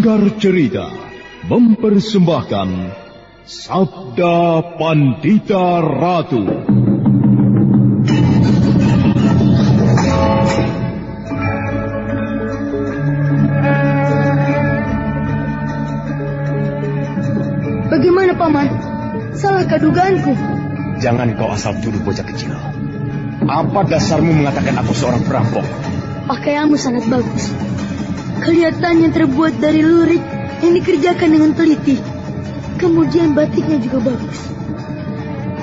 Sanggar Cerita mempersembahkan Sabda Pandita Ratu. Bagaimana, Paman? Salahkah dugaanku? Jangan kau asal tuduh bocah kecil. Apa dasarmu mengatakan aku seorang perampok? Pakaianmu sangat bagus. Kelihatannya terbuat dari lurik yang dikerjakan dengan teliti. Kemudian batiknya juga bagus.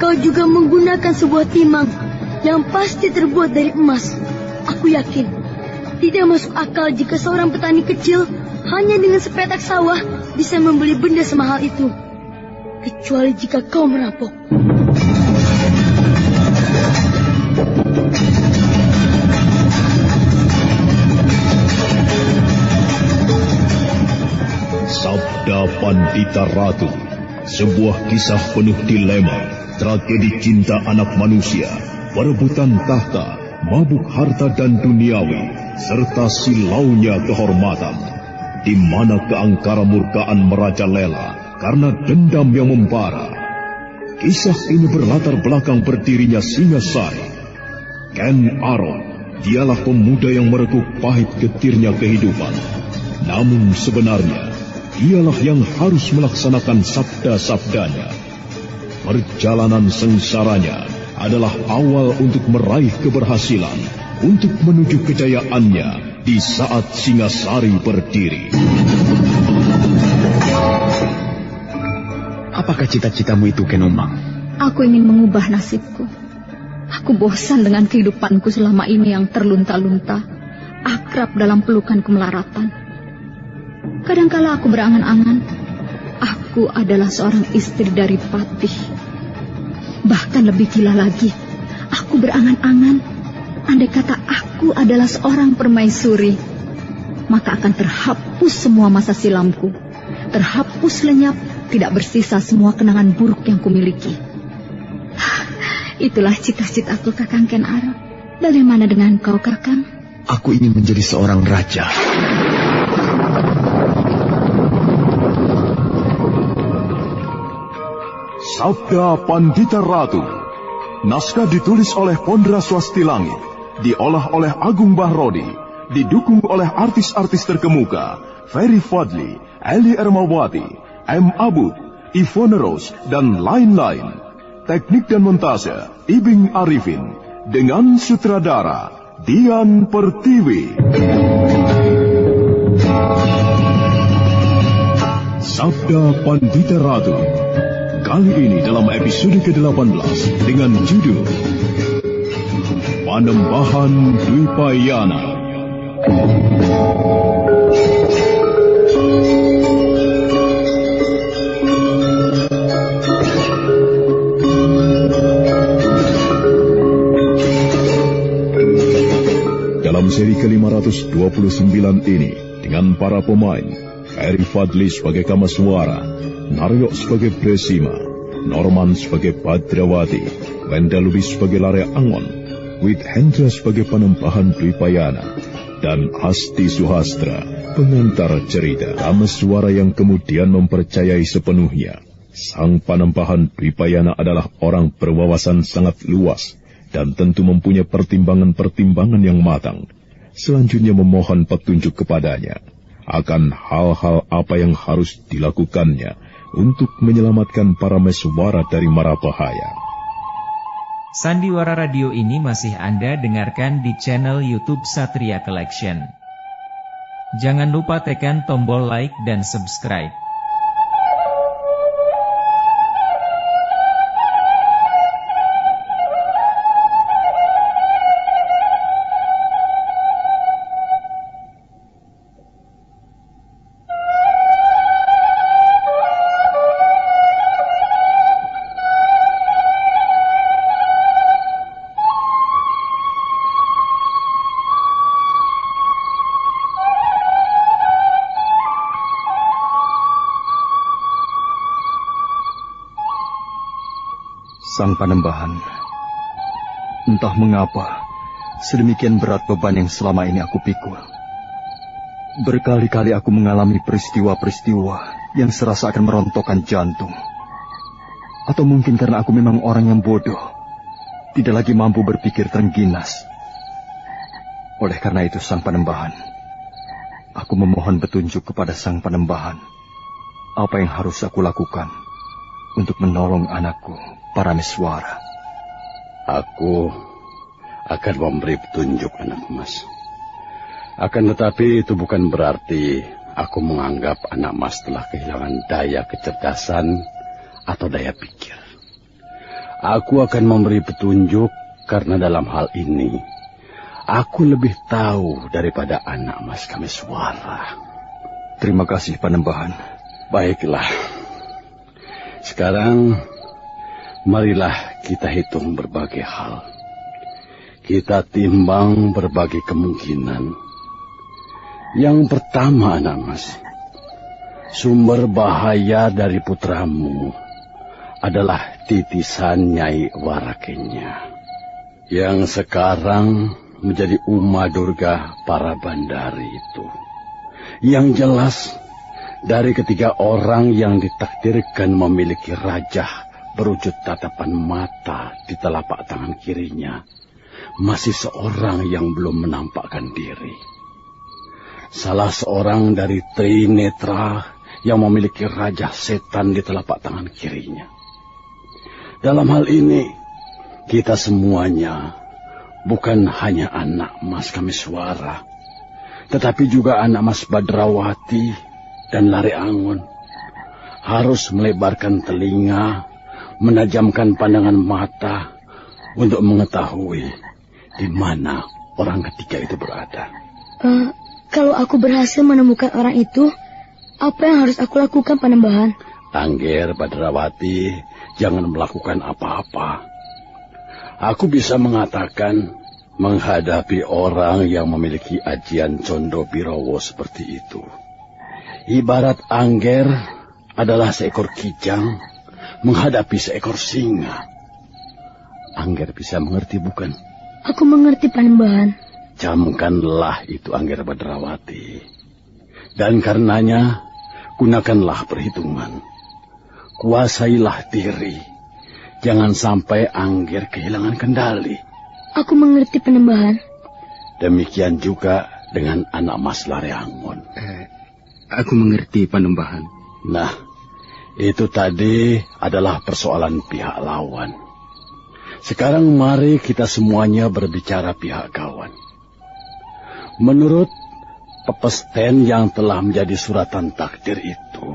Kau juga menggunakan sebuah timang yang pasti terbuat dari emas. Aku yakin tidak masuk akal jika seorang petani kecil hanya dengan sepetak sawah bisa membeli benda semahal itu. Kecuali jika kau merampok. Sabda Pandita Ratu, sebuah kisah penuh dilema, tragedi cinta anak manusia, perebutan tahta, mabuk harta dan duniawi, serta silaunya kehormatan, di mana keangkara murkaan merajalela karena dendam yang membara. Kisah ini berlatar belakang berdirinya Singasari. Ken Arok, dialah pemuda yang merekuk pahit getirnya kehidupan. Namun sebenarnya, dialah yang harus melaksanakan sabda-sabdanya. Perjalanan sengsaranya adalah awal untuk meraih keberhasilan, untuk menuju kejayaannya di saat Singasari berdiri. Apakah cita-citamu itu, Ken Umang? Aku ingin mengubah nasibku. Aku bosan dengan kehidupanku selama ini yang terlunta-lunta, akrab dalam pelukan kemelaratan. Kadangkala aku berangan-angan, aku adalah seorang istri dari Patih. Bahkan lebih gila lagi, aku berangan-angan, andai kata aku adalah seorang permaisuri, maka akan terhapus semua masa silamku, terhapus lenyap, tidak bersisa semua kenangan buruk yang kumiliki. Itulah cita-citaku, Kakang Ken Arok. Bagaimana dengan kau, Kakang? Aku ingin menjadi seorang raja. Sabda Pandita Ratu. Naskah ditulis oleh Pondra Swasti Langit, diolah oleh Agung Bahrodi, didukung oleh artis-artis terkemuka Ferry Fadli, Eli Ermawati, M. Abud, Ivone Rose, dan lain-lain. Teknik dan montase Ibing Arifin, dengan sutradara Dian Pertiwi. Sabda Pandita Ratu. Kali ini dalam episode ke-18 dengan judul Panembahan Dwipayana. Dalam seri ke-529 ini, dengan para pemain, Ferry Fadli sebagai Kamaswara, Naryo sebagai Bresima, Norman sebagai Badrawati, Wenda Lubis sebagai Lare Angon, Wit Hendra sebagai Panembahan Dwipayana, dan Asti Suhastra, pengantar cerita. Kamaswara yang kemudian mempercayai sepenuhnya, sang Panembahan Dwipayana adalah orang berwawasan sangat luas, dan tentu mempunyai pertimbangan-pertimbangan yang matang. Selanjutnya memohon petunjuk kepadanya akan hal-hal apa yang harus dilakukannya untuk menyelamatkan para meswara dari mara bahaya. Sandiwara Radio ini masih Anda dengarkan di channel YouTube Satria Collection. Jangan lupa tekan tombol like dan subscribe. Sang Panembahan, entah mengapa sedemikian berat beban yang selama ini aku pikul. Berkali-kali aku mengalami peristiwa-peristiwa yang serasa akan merontokkan jantung. Atau mungkin karena aku memang orang yang bodoh, tidak lagi mampu berpikir terengginas. Oleh karena itu, Sang Panembahan, aku memohon petunjuk kepada Sang Panembahan. Apa yang harus aku lakukan untuk menolong anakku, Parameswara? Aku akan memberi petunjuk, anak mas. Akan tetapi itu bukan berarti aku menganggap anak mas telah kehilangan daya kecerdasan atau daya pikir. Aku akan memberi petunjuk karena dalam hal ini aku lebih tahu daripada anak mas Kameswara. Terima kasih, Panembahan. Baiklah. Sekarang marilah kita hitung berbagai hal. Kita timbang berbagai kemungkinan. Yang pertama, anak mas, sumber bahaya dari putramu adalah titisan Nyai Warakenya, yang sekarang menjadi Uma Durga Parabandari itu. Yang jelas, dari ketiga orang yang ditakdirkan memiliki rajah berwujud tatapan mata di telapak tangan kirinya, masih seorang yang belum menampakkan diri. Salah seorang dari Trinetra yang memiliki rajah setan di telapak tangan kirinya. Dalam hal ini, kita semuanya bukan hanya anak Mas Kameswara, tetapi juga anak Mas Badrawati dan Lare Angon harus melebarkan telinga, menajamkan pandangan mata untuk mengetahui di mana orang ketiga itu berada. Kalau aku berhasil menemukan orang itu, apa yang harus aku lakukan, Panembahan? Angger Badrawati, jangan melakukan apa-apa. Aku bisa mengatakan, menghadapi orang yang memiliki ajian Condo Birowo seperti itu, ibarat Angger adalah seekor kijang menghadapi seekor singa. Angger bisa mengerti, bukan? Aku mengerti, Panembahan. Camkanlah itu, Angger Badrawati. Dan karenanya, gunakanlah perhitungan. Kuasailah diri. Jangan sampai Angger kehilangan kendali. Aku mengerti, Panembahan. Demikian juga dengan anak Mas Lare Angon. Aku mengerti, Panembahan. Nah, itu tadi adalah persoalan pihak lawan. Sekarang mari kita semuanya berbicara pihak kawan. Menurut pepesten yang telah menjadi suratan takdir itu,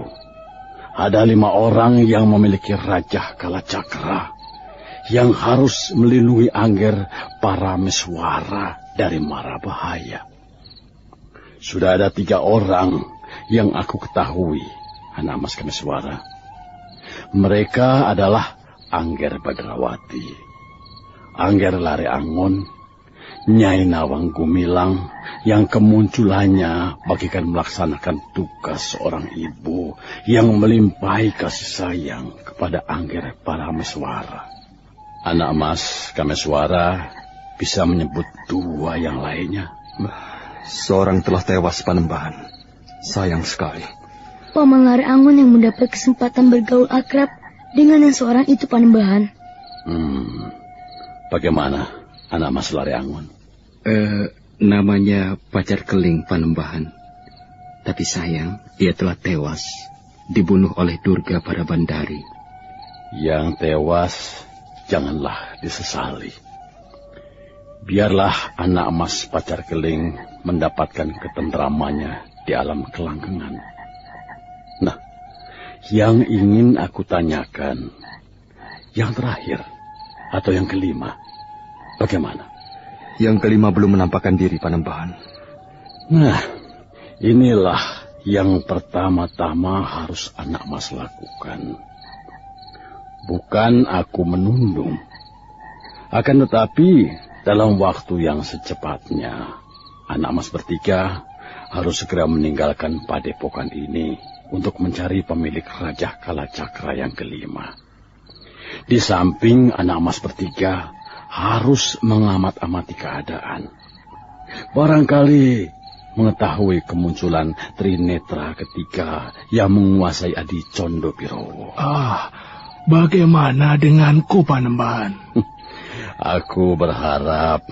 ada 5 orang yang memiliki rajah kalacakra yang harus melindungi Angger Parameswara dari mara bahaya. Sudah ada 3 orang yang aku ketahui, anak Mas Kameswara. Mereka adalah Angger Badrawati, Angger Lare Angon, Nyai Nawang Gumilang, yang kemunculannya bagikan melaksanakan tugas seorang ibu yang melimpahi kasih sayang kepada Angger Parameswara. Anak Mas Kameswara bisa menyebut 2 yang lainnya. Seorang telah tewas, Panembahan. Sayang sekali. Paman Lare Angon yang mendapat kesempatan bergaul akrab dengan yang seorang itu, Panembahan. Bagaimana anak Mas Lare Angon? Namanya Pacar Keling, Panembahan. Tapi sayang, dia telah tewas, dibunuh oleh Durga Parabandari. Yang tewas, janganlah disesali. Biarlah anak Mas Pacar Keling mendapatkan ketentramannya di alam kelanggengan. Nah, yang ingin aku tanyakan, yang terakhir atau yang kelima, bagaimana? Yang kelima belum menampakkan diri, Panembahan. Nah, inilah yang pertama-tama harus anak Mas lakukan. Bukan aku menundung. Akan tetapi, dalam waktu yang secepatnya, anak Mas bertiga harus segera meninggalkan padepokan ini untuk mencari pemilik rajah kalacakra yang kelima. Di samping anak Mas bertiga harus mengamat-amati keadaan. Barangkali mengetahui kemunculan Trinetra ketiga yang menguasai Adi Condo Pirowo. Bagaimana denganku, Panembahan? Aku berharap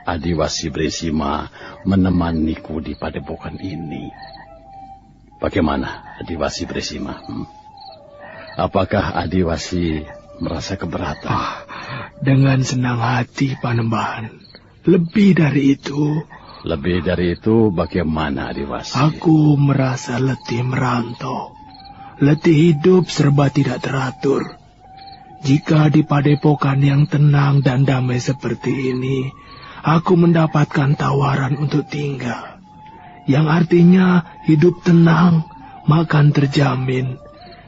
Adiwasi Bresima menemaniku di padepokan ini. Bagaimana Adiwasi Bresima? Apakah Adiwasi merasa keberatan? Dengan senang hati, Panembahan. Lebih dari itu... Lebih dari itu bagaimana, Adiwasi? Aku merasa letih merantau. Letih hidup serba tidak teratur. Jika di padepokan yang tenang dan damai seperti ini, aku mendapatkan tawaran untuk tinggal. Yang artinya hidup tenang, makan terjamin.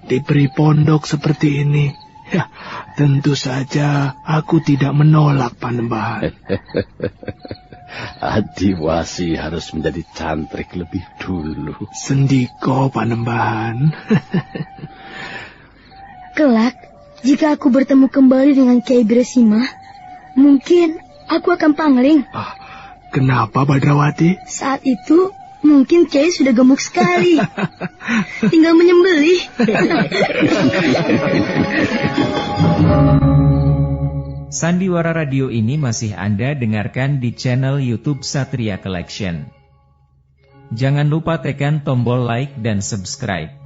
Diberi pondok seperti ini, ya tentu saja aku tidak menolak, Panembahan. Adiwasi harus menjadi cantrik lebih dulu. Sendiko, Panembahan. Kelak, jika aku bertemu kembali dengan Kiai Bresima, mungkin aku akan pangling. Kenapa, Badrawati? Saat itu, mungkin Kiai sudah gemuk sekali. Tinggal menyembelih. Sandiwara Radio ini masih Anda dengarkan di channel YouTube Satria Collection. Jangan lupa tekan tombol like dan subscribe.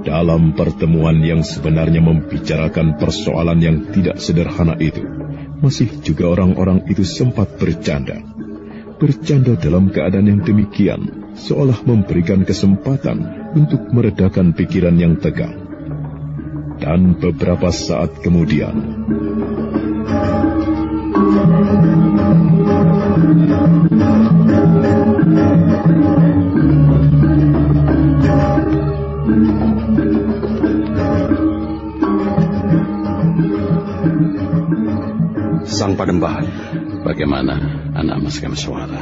Dalam pertemuan yang sebenarnya membicarakan persoalan yang tidak sederhana itu, masih juga orang-orang itu sempat bercanda. Bercanda dalam keadaan yang demikian, seolah memberikan kesempatan untuk meredakan pikiran yang tegang. Dan beberapa saat kemudian, Sang Panembahan. Bagaimana, anak Mas Kameswara?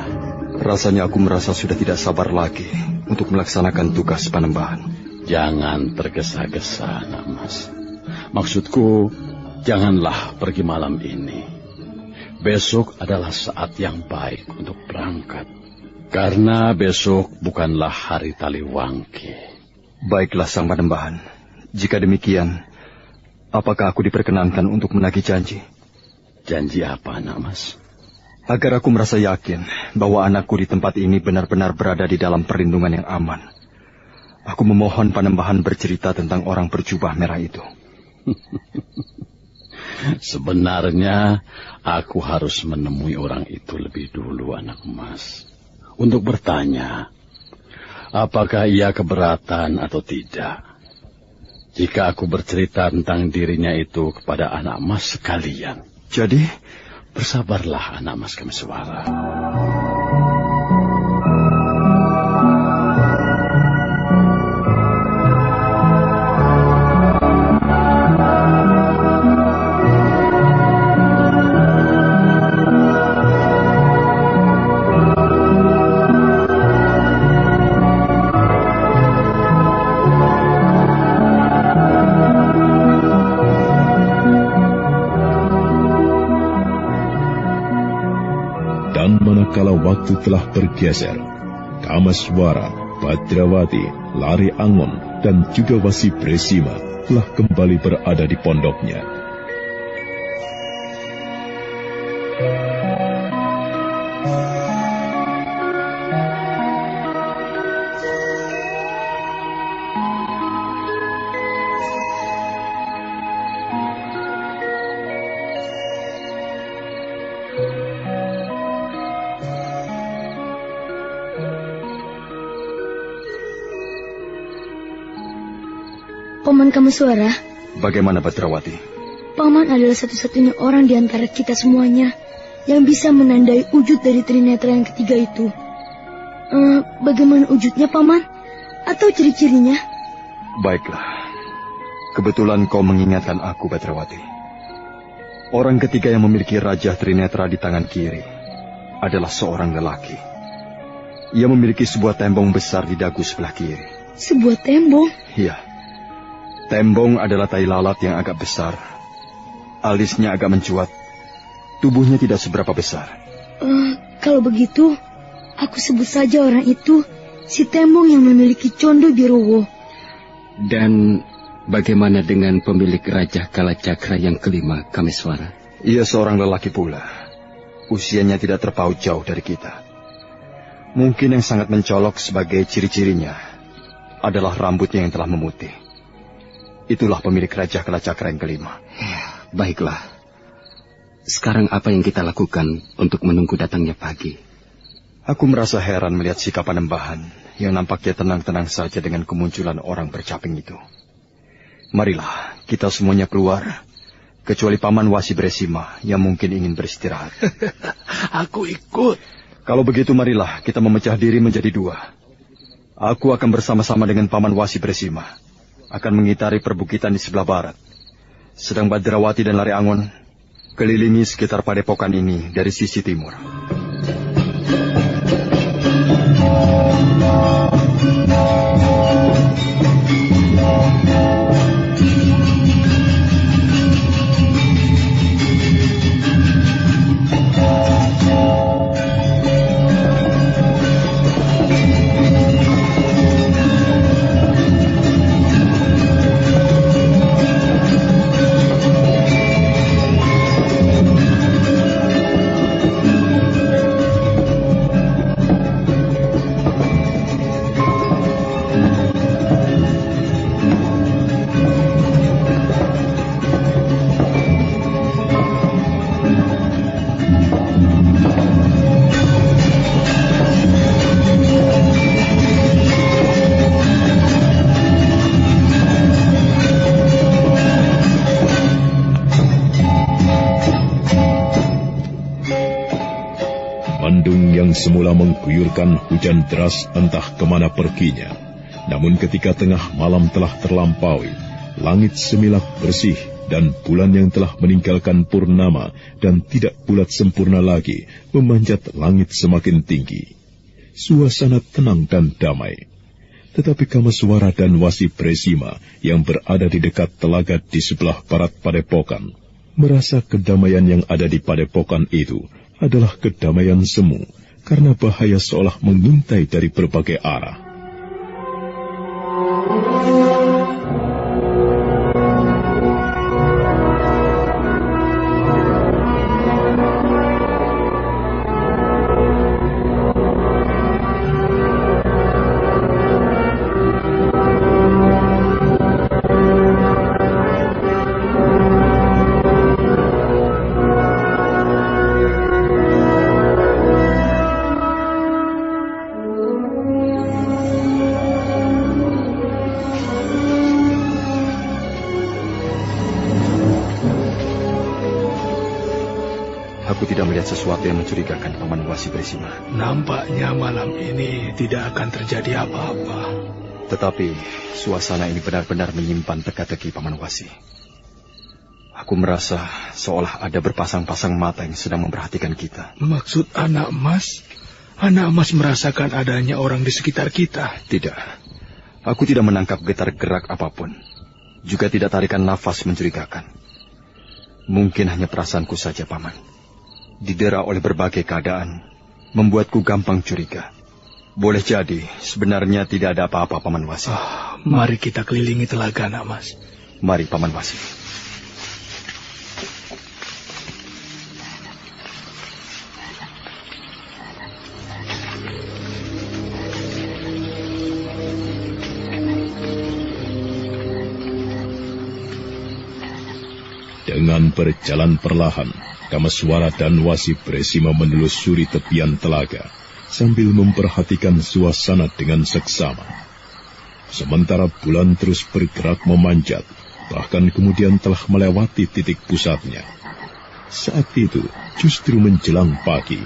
Rasanya aku merasa sudah tidak sabar lagi untuk melaksanakan tugas Panembahan. Jangan tergesa-gesa, anak Mas. Maksudku, janganlah pergi malam ini. Besok adalah saat yang baik untuk berangkat. Karena besok bukanlah hari Taliwangke. Baiklah, Sang Panembahan. Jika demikian, apakah aku diperkenankan untuk menagih janji? Janji apa, anak Mas? Agar aku merasa yakin bahwa anakku di tempat ini benar-benar berada di dalam perlindungan yang aman. Aku memohon Panembahan bercerita tentang orang berjubah merah itu. Sebenarnya, aku harus menemui orang itu lebih dulu, anak Mas. Untuk bertanya, apakah ia keberatan atau tidak. Jika aku bercerita tentang dirinya itu kepada anak Mas sekalian. Jadi, bersabarlah anak Mas Kameswara. Manakala waktu telah bergeser, Kameswara, Badrawati, Lari Angon, dan juga Wasi Bresima telah kembali berada di pondoknya. Paman Kameswara. Bagaimana Badrawati? Paman adalah satu-satunya orang di antara kita semuanya yang bisa menandai wujud dari Trinetra yang ketiga itu. Bagaimana wujudnya, Paman? Atau ciri-cirinya? Baiklah. Kebetulan kau mengingatkan aku, Badrawati. Orang ketiga yang memiliki Raja Trinetra di tangan kiri adalah seorang lelaki. Ia memiliki sebuah tembong besar di dagu sebelah kiri. Sebuah tembong? Iya. Tembong adalah tai lalat yang agak besar. Alisnya agak mencuat. Tubuhnya tidak seberapa besar. Kalau begitu, aku sebut saja orang itu si tembong yang memiliki condo birowo. Dan bagaimana dengan pemilik Raja Kalacakra yang kelima, Kameswara? Ia seorang lelaki pula. Usianya tidak terpaut jauh dari kita. Mungkin yang sangat mencolok sebagai ciri-cirinya adalah rambutnya yang telah memutih. Itulah pemilik Raja Kalacakra yang kelima. Baiklah. Sekarang apa yang kita lakukan untuk menunggu datangnya pagi? Aku merasa heran melihat sikap Panembahan yang nampaknya tenang-tenang saja dengan kemunculan orang bercaping itu. Marilah, kita semuanya keluar, kecuali Paman Wasi Bresima yang mungkin ingin beristirahat. Aku ikut. Kalau begitu marilah kita memecah diri menjadi dua. Aku akan bersama-sama dengan Paman Wasi Bresima, akan mengitari perbukitan di sebelah barat. Sedang Badrawati dan Lare Angon kelilingi sekitar padepokan ini dari sisi timur. Semula mengguyurkan hujan deras entah kemana perginya. Namun ketika tengah malam telah terlampaui, langit semilak bersih dan bulan yang telah meninggalkan purnama dan tidak bulat sempurna lagi memanjat langit semakin tinggi. Suasana tenang dan damai. Tetapi Kameswara dan Wasi Bresima yang berada di dekat telaga di sebelah barat padepokan merasa kedamaian yang ada di padepokan itu adalah kedamaian semu, karena bahaya seolah mengintai dari berbagai arah. Sesuatu yang mencurigakan, Paman Wasi Bresima. Nampaknya malam ini tidak akan terjadi apa-apa. Tetapi suasana ini benar-benar menyimpan teka-teki, Paman Wasi. Aku merasa seolah ada berpasang-pasang mata yang sedang memperhatikan kita. Maksud anak emas? Anak emas merasakan adanya orang di sekitar kita? Tidak. Aku tidak menangkap getar gerak apapun. Juga tidak tarikan nafas mencurigakan. Mungkin hanya perasaanku saja, Paman. Didera oleh berbagai keadaan, membuatku gampang curiga. Boleh jadi, sebenarnya tidak ada apa-apa, Paman Wasi. Mari kita kelilingi telaga, Nak Mas. Mari, Paman Wasi. Dengan berjalan perlahan, Kameswara dan Wasi Bresima menelusuri tepian telaga sambil memperhatikan suasana dengan seksama. Sementara bulan terus bergerak memanjat, bahkan kemudian telah melewati titik pusatnya. Saat itu justru menjelang pagi.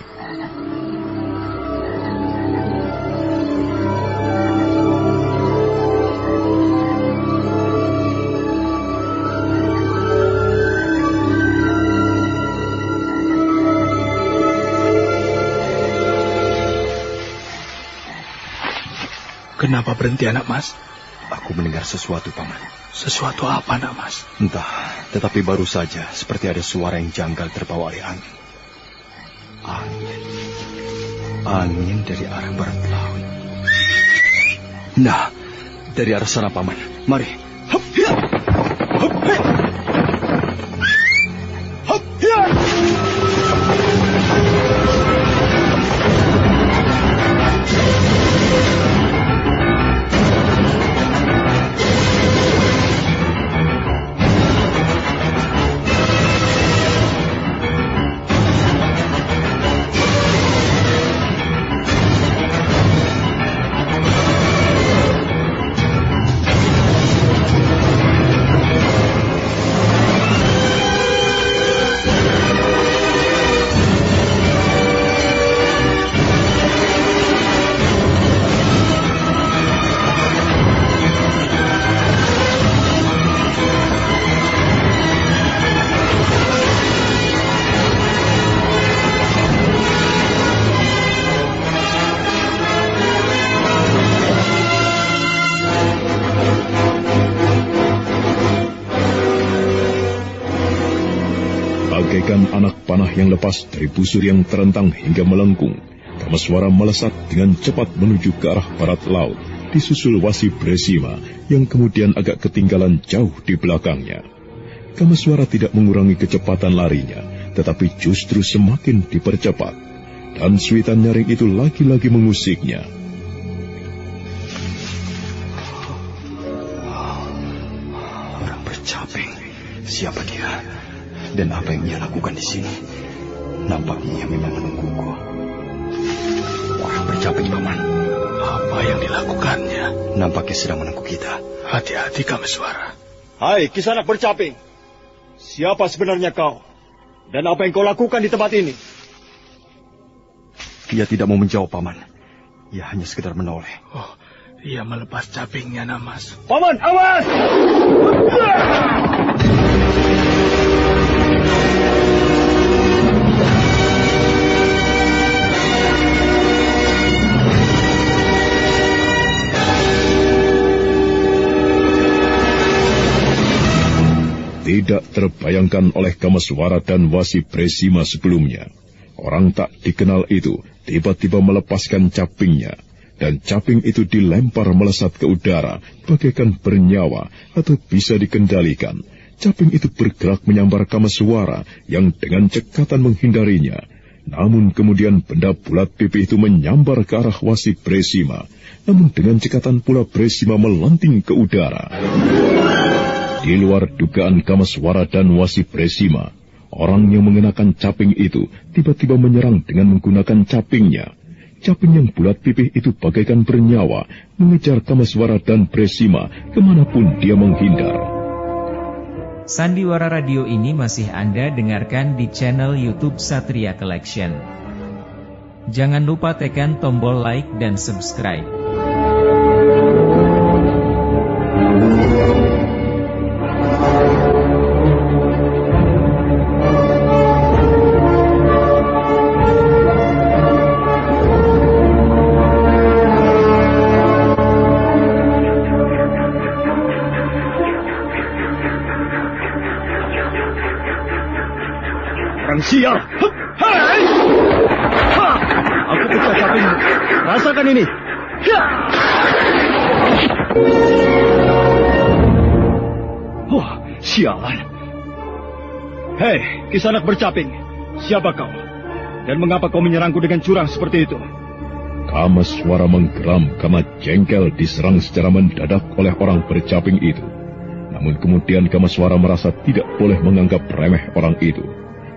Kenapa berhenti, anak mas? Aku mendengar sesuatu, Paman. Sesuatu apa, anak mas? Entah, tetapi baru saja seperti ada suara yang janggal terbawa oleh angin. Angin dari arah barat laut. Nah, dari arah sana, Paman. Mari. Hup, hiya! Hup, hiya! Hup, hiya! Bagaikan anak panah yang lepas dari busur yang terentang hingga melengkung, Kamaswara melesat dengan cepat menuju ke arah barat laut, disusul Wasi Bresima yang kemudian agak ketinggalan jauh di belakangnya. Kamaswara tidak mengurangi kecepatan larinya, tetapi justru semakin dipercepat, dan suitan nyaring itu lagi-lagi mengusiknya. Orang bercaping, siapa dia? Dan apa yang ia lakukan di sini? Nampaknya ia memang menungguku. Orang bercaping, Paman. Apa yang dilakukannya? Nampaknya sedang menunggu kita. Hati-hati, Kamaswara. Hai, Kisanak bercaping. Siapa sebenarnya kau? Dan apa yang kau lakukan di tempat ini? Ia tidak mau menjawab, Paman. Ia hanya sekedar menoleh. Oh, ia melepas capingnya, Namas. Paman, awas! Tidak terbayangkan oleh Kamaswara dan Wasi Bresima sebelumnya. Orang tak dikenal itu tiba-tiba melepaskan capingnya, dan caping itu dilempar melesat ke udara, bagaikan bernyawa atau bisa dikendalikan. Caping itu bergerak menyambar Kamaswara yang dengan cekatan menghindarinya. Namun kemudian benda bulat pipih itu menyambar ke arah Wasi Bresima. Namun dengan cekatan pula Bresima melanting ke udara. Di luar dugaan Kamaswara dan Wasi Bresima, orang yang mengenakan caping itu tiba-tiba menyerang dengan menggunakan capingnya. Caping yang bulat pipih itu bagaikan bernyawa, mengejar Kamaswara dan Bresima kemanapun dia menghindar. Sandiwara Radio ini masih Anda dengarkan di channel YouTube Satria Collection. Jangan lupa tekan tombol like dan subscribe. Sial! Hai! Ha! Aku pecah capingmu. Rasakan ini. Ya! Wah, sialan. Hei, Kisanak bercaping. Siapa kau? Dan mengapa kau menyerangku dengan curang seperti itu? Kamaswara menggeram karena jengkel diserang secara mendadak oleh orang bercaping itu. Namun kemudian Kamaswara merasa tidak boleh menganggap remeh orang itu.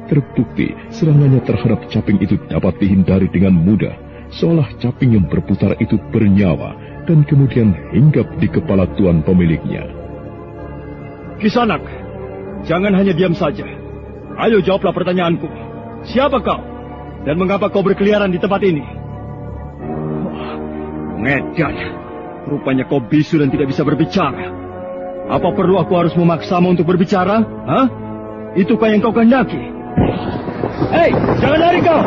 Terbukti serangannya terhadap caping itu dapat dihindari dengan mudah, seolah caping yang berputar itu bernyawa dan kemudian hinggap di kepala tuan pemiliknya. Kisanak, jangan hanya diam saja. Ayo jawablah pertanyaanku. Siapa kau? Dan mengapa kau berkeliaran di tempat ini? Ngedan, rupanya kau bisu dan tidak bisa berbicara. Apa perlu aku harus memaksamu untuk berbicara? Hah? Itukah yang kau kehendaki? Hei, jangan lari kau!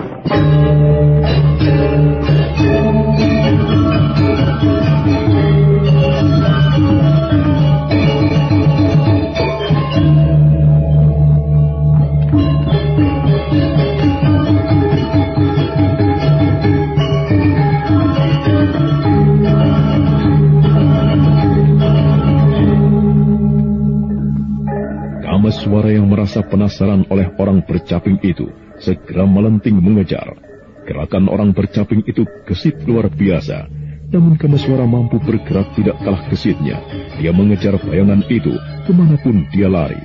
Kamaswara yang merasa penasaran oleh orang bercaping itu segera melenting mengejar. Gerakan orang bercaping itu gesit luar biasa. Namun Kamaswara mampu bergerak tidak kalah gesitnya. Dia mengejar bayangan itu kemanapun dia lari.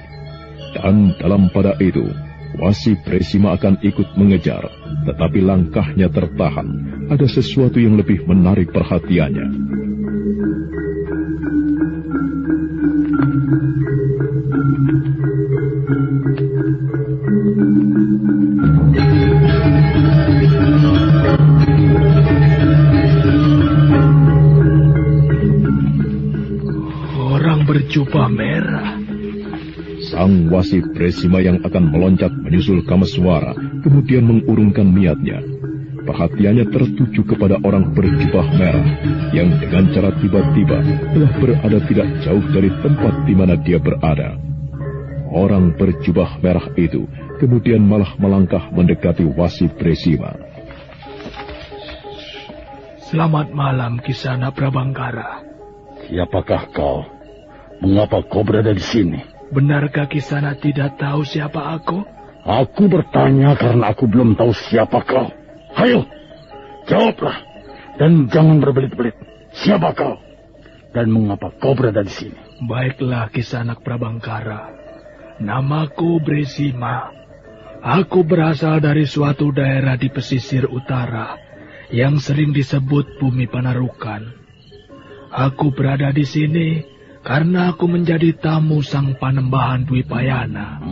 Dan dalam pada itu, Wasi Bresima akan ikut mengejar. Tetapi langkahnya tertahan. Ada sesuatu yang lebih menarik perhatiannya. Berjubah merah. Sang Wasi Bresima yang akan meloncat menyusul Kamaswara kemudian mengurungkan niatnya. Perhatiannya tertuju kepada orang berjubah merah yang dengan cara tiba-tiba telah berada tidak jauh dari tempat di mana dia berada. Orang berjubah merah itu kemudian malah melangkah mendekati Wasi Bresima. Selamat malam, Kisana Prabangkara. Siapakah kau? Mengapa kau berada di sini? Benarkah Kisana tidak tahu siapa aku? Aku bertanya karena aku belum tahu siapa kau. Ayo, jawablah. Dan jangan berbelit-belit. Siapa kau? Dan mengapa kau berada di sini? Baiklah, Kisanak Prabangkara. Namaku Bresima. Aku berasal dari suatu daerah di pesisir utara yang sering disebut Bumi Panarukan. Aku berada di sini karena aku menjadi tamu Sang Panembahan Dwipayana.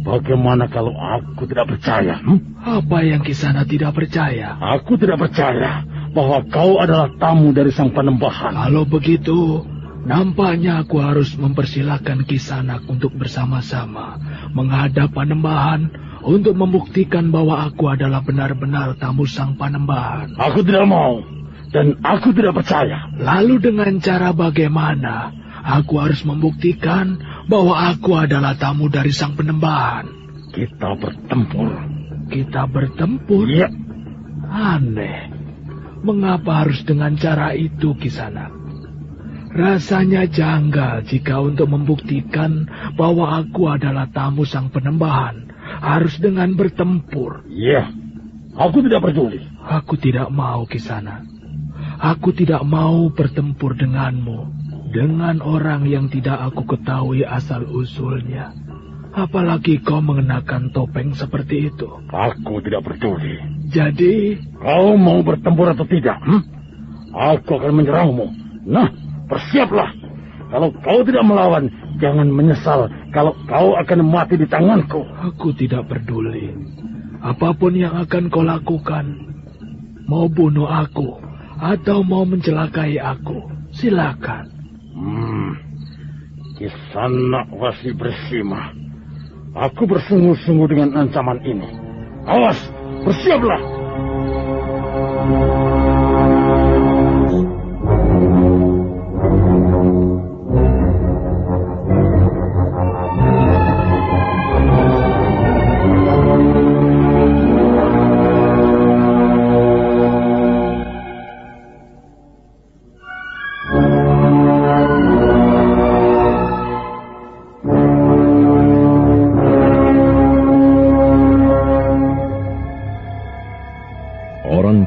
Bagaimana kalau aku tidak percaya? Apa yang Kisana tidak percaya? Aku tidak percaya bahwa kau adalah tamu dari Sang Panembahan. Kalau begitu, nampaknya aku harus mempersilahkan Kisanak untuk bersama-sama menghadap Panembahan untuk membuktikan bahwa aku adalah benar-benar tamu Sang Panembahan. Aku tidak mau. Dan aku tidak percaya. Lalu dengan cara bagaimana aku harus membuktikan bahwa aku adalah tamu dari Sang Panembahan? Kita bertempur. Kita bertempur? Iya. Aneh. Mengapa harus dengan cara itu, Kisanak? Rasanya janggal jika untuk membuktikan bahwa aku adalah tamu Sang Panembahan harus dengan bertempur. Iya. Aku tidak peduli. Aku tidak mau, Kisanak. Aku tidak mau bertempur denganmu, dengan orang yang tidak aku ketahui asal-usulnya. Apalagi kau mengenakan topeng seperti itu. Aku tidak peduli. Jadi, kau mau bertempur atau tidak? Aku akan menyerangmu. Nah, bersiaplah. Kalau kau tidak melawan, jangan menyesal kalau kau akan mati di tanganku. Aku tidak peduli. Apapun yang akan kau lakukan, mau bunuh aku atau mau mencelakai aku, silakan. Kisanak Wasi Bresima. Aku bersungguh-sungguh dengan ancaman ini. Awas, bersiaplah.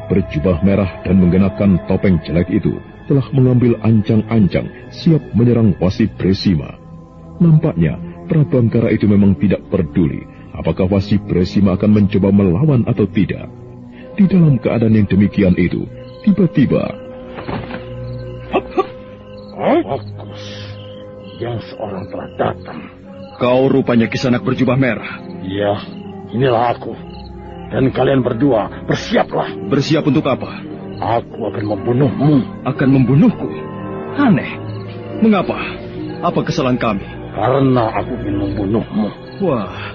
Berjubah merah dan mengenakan topeng jelek itu telah mengambil ancang-ancang siap menyerang Wasi Bresima. Nampaknya Prabangkara itu memang tidak peduli apakah Wasi Bresima akan mencoba melawan atau tidak. Di dalam keadaan yang demikian itu, tiba-tiba... Bagus. Yang seorang telah datang. Kau rupanya Kisanak berjubah merah. Iya, inilah aku. Dan kalian berdua, bersiaplah. Bersiap untuk apa? Aku akan membunuhmu. Akan membunuhku? Aneh. Mengapa? Apa kesalahan kami? Karena aku ingin membunuhmu. Wah,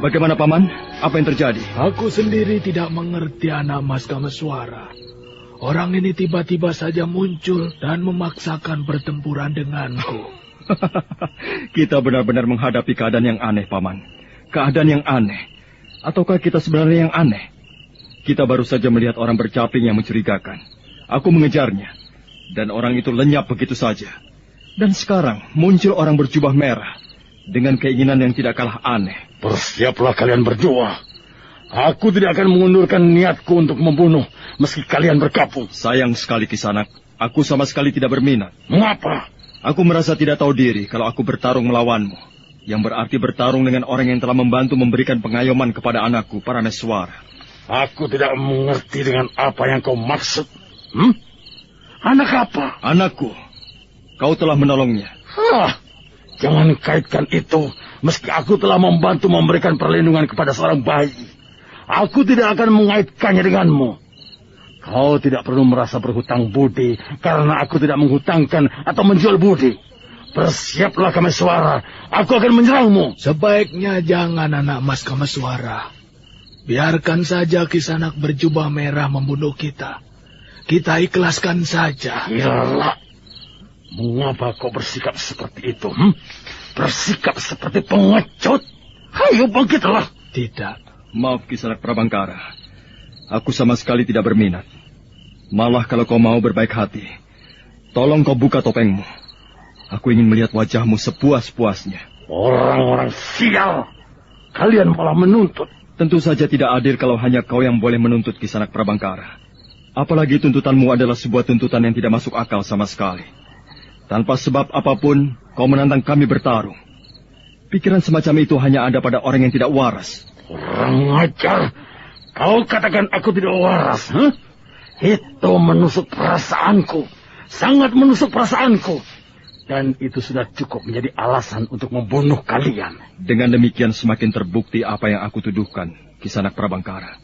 bagaimana Paman? Apa yang terjadi? Aku sendiri tidak mengerti anak Mas Kameswara. Orang ini tiba-tiba saja muncul dan memaksakan pertempuran denganku. Kita benar-benar menghadapi keadaan yang aneh, Paman. Keadaan yang aneh. Ataukah kita sebenarnya yang aneh? Kita baru saja melihat orang bercaping yang mencurigakan. Aku mengejarnya. Dan orang itu lenyap begitu saja. Dan sekarang muncul orang berjubah merah. Dengan keinginan yang tidak kalah aneh. Bersiaplah kalian berdua. Aku tidak akan mengundurkan niatku untuk membunuh meski kalian bergabung. Sayang sekali Kisanak. Aku sama sekali tidak berminat. Mengapa? Aku merasa tidak tahu diri kalau aku bertarung melawanmu. Yang berarti bertarung dengan orang yang telah membantu memberikan pengayoman kepada anakku, Parameswara. Aku tidak mengerti dengan apa yang kau maksud. Anak apa? Anakku. Kau telah menolongnya. Jangan kaitkan itu. Meski aku telah membantu memberikan perlindungan kepada seorang bayi. Aku tidak akan mengaitkannya denganmu. Kau tidak perlu merasa berhutang budi karena aku tidak menghutangkan atau menjual budi. Bersiaplah Kameswara. Aku akan menyerangmu. Sebaiknya jangan anak Mas Kameswara. Biarkan saja Kisanak berjubah merah membunuh kita. Kita ikhlaskan saja. Iyalah. Mengapa kau bersikap seperti itu? Bersikap seperti pengecut. Ayo bangkitlah. Tidak. Maaf Kisanak Prabangkara. Aku sama sekali tidak berminat. Malah kalau kau mau berbaik hati, tolong kau buka topengmu. Aku ingin melihat wajahmu sepuas-puasnya. Orang-orang sial. Kalian malah menuntut. Tentu saja tidak adil kalau hanya kau yang boleh menuntut Kisanak Prabangkara. Apalagi tuntutanmu adalah sebuah tuntutan yang tidak masuk akal sama sekali. Tanpa sebab apapun, kau menantang kami bertarung. Pikiran semacam itu hanya ada pada orang yang tidak waras. Kurang ajar. Kau katakan aku tidak waras, Itu menusuk perasaanku. Sangat menusuk perasaanku. Dan itu sudah cukup menjadi alasan untuk membunuh kalian. Dengan demikian semakin terbukti apa yang aku tuduhkan, Kisanak Prabangkara.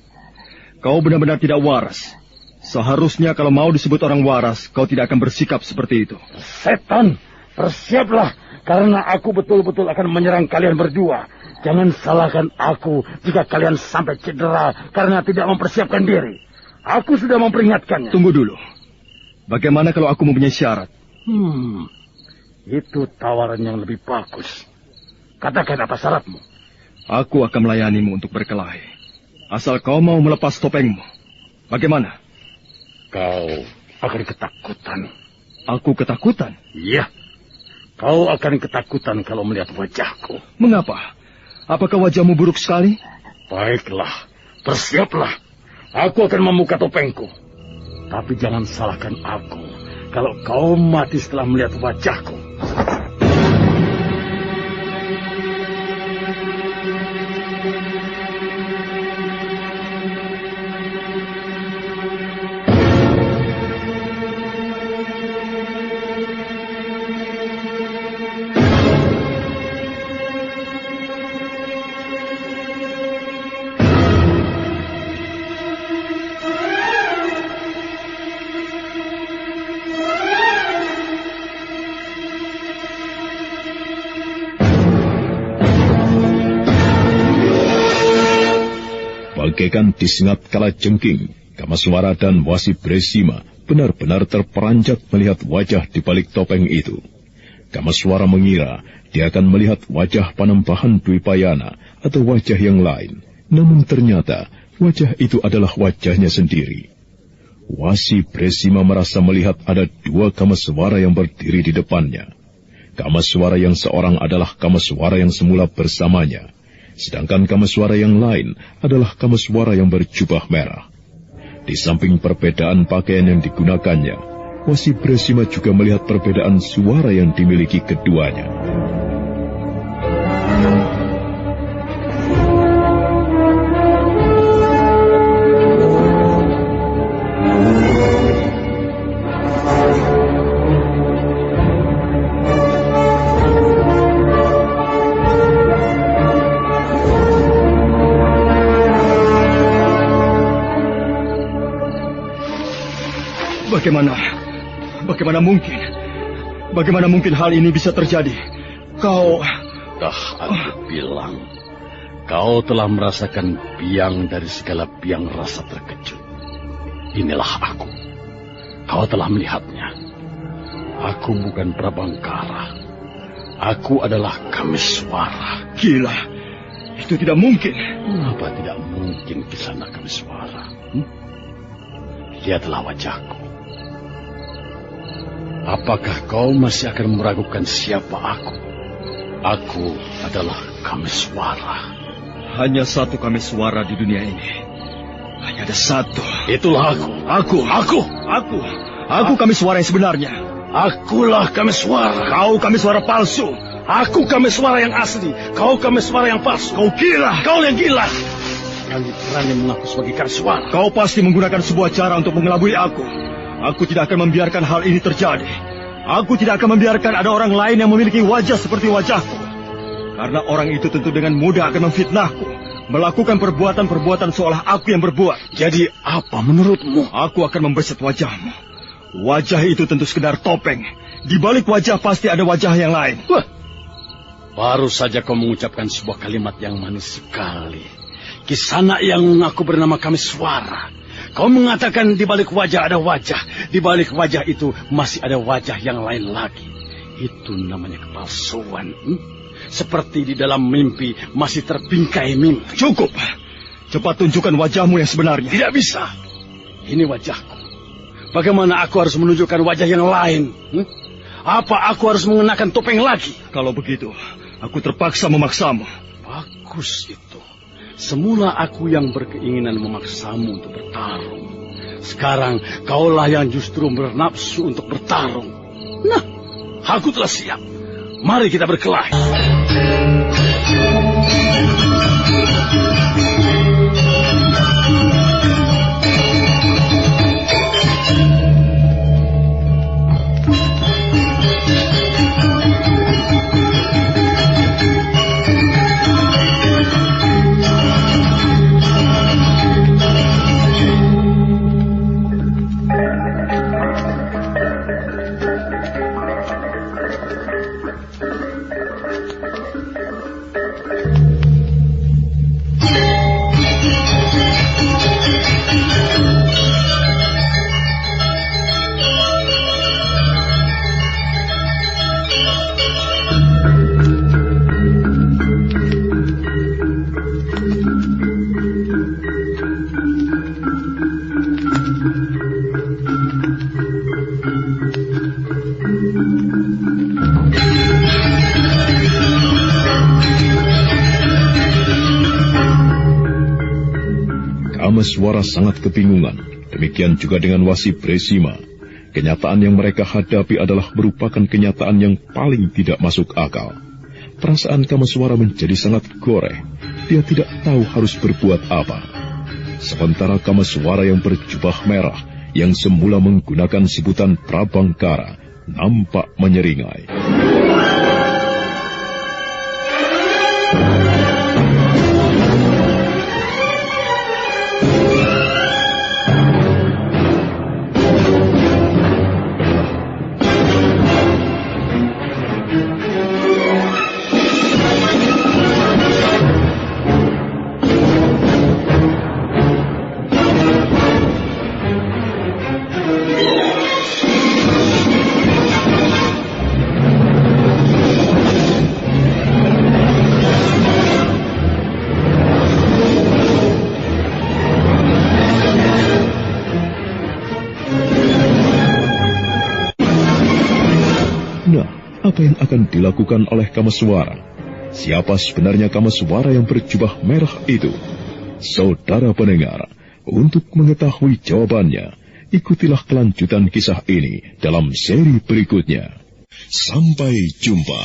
Kau benar-benar tidak waras. Seharusnya kalau mau disebut orang waras, kau tidak akan bersikap seperti itu. Setan, bersiaplah. Karena aku betul-betul akan menyerang kalian berdua. Jangan salahkan aku jika kalian sampai cedera karena tidak mempersiapkan diri. Aku sudah memperingatkannya. Tunggu dulu. Bagaimana kalau aku mempunyai syarat? Itu tawaran yang lebih bagus. Katakan apa syaratmu? Aku akan melayanimu untuk berkelahi. Asal kau mau melepas topengmu. Bagaimana? Kau akan ketakutan. Aku ketakutan? Iya. Kau akan ketakutan kalau melihat wajahku. Mengapa? Apakah wajahmu buruk sekali? Baiklah, bersiaplah. Aku akan membuka topengku. Tapi jangan salahkan aku kalau kau mati setelah melihat wajahku. Bagaikan disengat kala jengking, Kameswara dan Wasi Bresima benar-benar terperanjat melihat wajah di balik topeng itu. Kameswara mengira dia akan melihat wajah Panembahan Dwipayana atau wajah yang lain, namun ternyata wajah itu adalah wajahnya sendiri. Wasi Bresima merasa melihat ada dua Kameswara yang berdiri di depannya. Kameswara yang seorang adalah Kameswara yang semula bersamanya. Sedangkan Kameswara yang lain adalah Kameswara yang berjubah merah. Di samping perbedaan pakaian yang digunakannya, Wasi Bresima juga melihat perbedaan suara yang dimiliki keduanya. Bagaimana mungkin? Bagaimana mungkin hal ini bisa terjadi? Kau... Aku bilang, kau telah merasakan biang dari segala biang rasa terkejut. Inilah aku. Kau telah melihatnya. Aku bukan Prabangkara. Aku adalah Kameswara. Gila, itu tidak mungkin. Mengapa tidak mungkin Kisana Kameswara? Lihatlah wajahku. Apakah kau masih akan meragukan siapa aku? Aku adalah Kameswara. Hanya satu Kameswara di dunia ini. Hanya ada satu. Itulah aku. Aku Kameswara yang sebenarnya. Akulah Kameswara. Kau Kameswara palsu. Aku Kameswara yang asli. Kau Kameswara yang palsu. Kau gila. Kau yang gila. Kau berani mengaku sebagai Kameswara. Kau pasti menggunakan sebuah cara untuk mengelabui aku. Aku tidak akan membiarkan hal ini terjadi. Aku tidak akan membiarkan ada orang lain yang memiliki wajah seperti wajahku. Karena orang itu tentu dengan mudah akan memfitnahku. Melakukan perbuatan-perbuatan seolah aku yang berbuat. Jadi apa menurutmu? Aku akan membeset wajahmu. Wajah itu tentu sekedar topeng. Di balik wajah pasti ada wajah yang lain. Wah, baru saja kau mengucapkan sebuah kalimat yang manis sekali. Kisana yang mengaku bernama Kameswara. Kau mengatakan di balik wajah ada wajah. Di balik wajah itu masih ada wajah yang lain lagi. Itu namanya kepalsuan. Seperti di dalam mimpi masih terbingkai mimpi. Cukup. Cepat tunjukkan wajahmu yang sebenarnya. Tidak bisa. Ini wajahku. Bagaimana aku harus menunjukkan wajah yang lain? Apa aku harus mengenakan topeng lagi? Kalau begitu, aku terpaksa memaksamu. Bagus itu. Semula aku yang berkeinginan memaksamu untuk bertarung. Sekarang kaulah yang justru bernafsu untuk bertarung. Nah, aku telah siap. Mari kita berkelahi. Kameswara sangat kebingungan. Demikian juga dengan Wasi Bresima. Kenyataan yang mereka hadapi adalah merupakan kenyataan yang paling tidak masuk akal. Perasaan Kameswara menjadi sangat goreh. Dia tidak tahu harus berbuat apa. Sementara Kameswara yang berjubah merah, yang semula menggunakan sebutan Prabangkara, nampak menyeringai. Apa yang akan dilakukan oleh Kameswara? Siapa sebenarnya Kameswara yang berjubah merah itu? Saudara pendengar, untuk mengetahui jawabannya, ikutilah kelanjutan kisah ini dalam seri berikutnya. Sampai jumpa.